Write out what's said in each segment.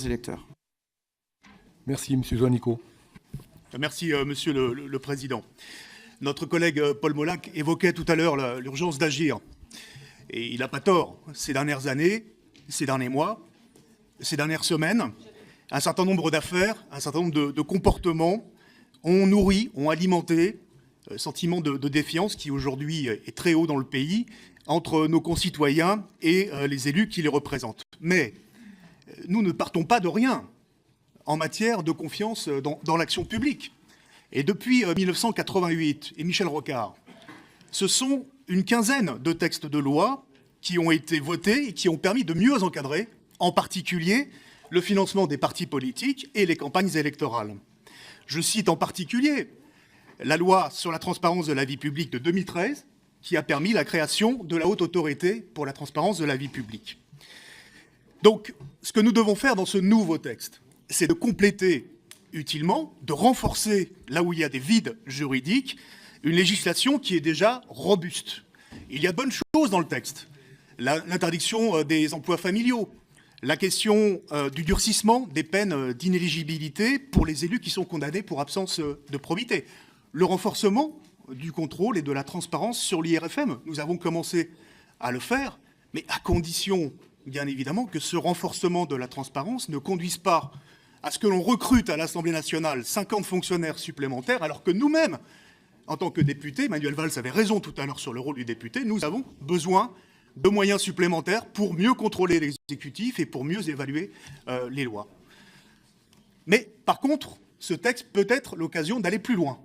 électeurs. Merci, M. Juanico. Merci, Monsieur le Président. Notre collègue Paul Molac évoquait tout à l'heure l'urgence d'agir. Et il n'a pas tort. Ces dernières années, ces derniers mois, ces dernières semaines, un certain nombre d'affaires, un certain nombre de comportements ont nourri, ont alimenté le sentiment de défiance qui aujourd'hui est très haut dans le pays entre nos concitoyens et les élus qui les représentent. Mais nous ne partons pas de rien en matière de confiance dans l'action publique. Et depuis 1988 et Michel Rocard, ce sont une quinzaine de textes de loi qui ont été votés et qui ont permis de mieux encadrer, en particulier, le financement des partis politiques et les campagnes électorales. Je cite en particulier la loi sur la transparence de la vie publique de 2013, qui a permis la création de la Haute Autorité pour la transparence de la vie publique. Donc, ce que nous devons faire dans ce nouveau texte, c'est de compléter utilement, de renforcer, là où il y a des vides juridiques, une législation qui est déjà robuste. Il y a de bonnes choses dans le texte. L'interdiction des emplois familiaux, la question du durcissement des peines d'inéligibilité pour les élus qui sont condamnés pour absence de probité, le renforcement du contrôle et de la transparence sur l'IRFM. Nous avons commencé à le faire, mais à condition, bien évidemment, que ce renforcement de la transparence ne conduise pas à ce que l'on recrute à l'Assemblée nationale 50 fonctionnaires supplémentaires, alors que nous-mêmes, en tant que députés, Manuel Valls avait raison tout à l'heure sur le rôle du député, nous avons besoin de moyens supplémentaires pour mieux contrôler l'exécutif et pour mieux évaluer les lois. Mais par contre, ce texte peut être l'occasion d'aller plus loin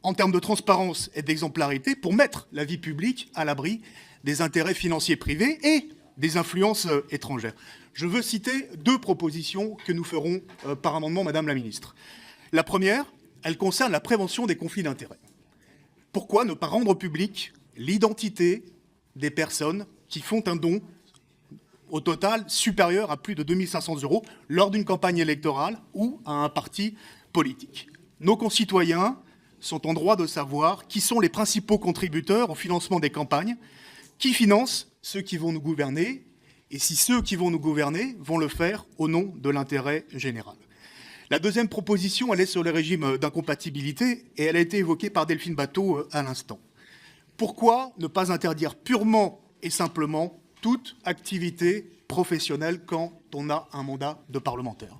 en termes de transparence et d'exemplarité pour mettre la vie publique à l'abri des intérêts financiers privés et des influences étrangères. Je veux citer deux propositions que nous ferons par amendement, Madame la Ministre. La première, elle concerne la prévention des conflits d'intérêts. Pourquoi ne pas rendre publique l'identité des personnes qui font un don au total supérieur à plus de 2 500 € lors d'une campagne électorale ou à un parti politique? Nos concitoyens sont en droit de savoir qui sont les principaux contributeurs au financement des campagnes, qui financent ceux qui vont nous gouverner, et si ceux qui vont nous gouverner vont le faire au nom de l'intérêt général. La deuxième proposition, elle est sur le régime d'incompatibilité, et elle a été évoquée par Delphine Batho à l'instant. Pourquoi ne pas interdire purement et simplement toute activité professionnelle quand on a un mandat de parlementaire?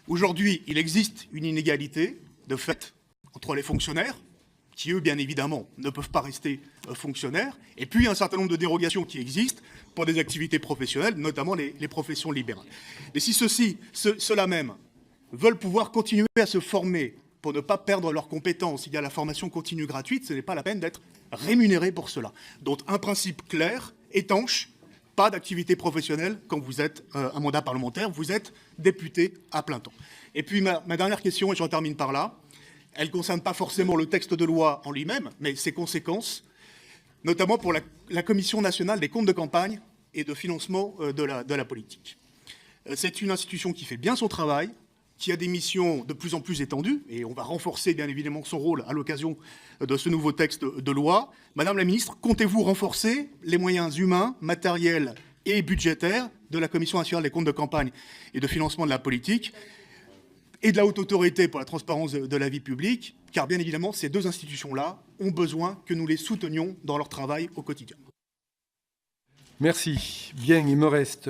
Aujourd'hui, il existe une inégalité de fait entre les fonctionnaires, qui eux, bien évidemment, ne peuvent pas rester fonctionnaires, et puis un certain nombre de dérogations qui existent pour des activités professionnelles, notamment les professions libérales. Et si ceux-là même veulent pouvoir continuer à se former pour ne pas perdre leurs compétences, il y a la formation continue gratuite, ce n'est pas la peine d'être rémunéré pour cela. Donc un principe clair, étanche, pas d'activité professionnelle quand vous êtes un mandat parlementaire, vous êtes député à plein temps. Et puis ma dernière question, et j'en termine par là, elle ne concerne pas forcément le texte de loi en lui-même, mais ses conséquences, notamment pour la Commission nationale des comptes de campagne et de financement de la politique. C'est une institution qui fait bien son travail, qui a des missions de plus en plus étendues, et on va renforcer bien évidemment son rôle à l'occasion de ce nouveau texte de loi. Madame la Ministre, comptez-vous renforcer les moyens humains, matériels et budgétaires de la Commission nationale des comptes de campagne et de financement de la politique et de la Haute Autorité pour la transparence de la vie publique, car bien évidemment, ces deux institutions-là ont besoin que nous les soutenions dans leur travail au quotidien. Merci. Bien, il me reste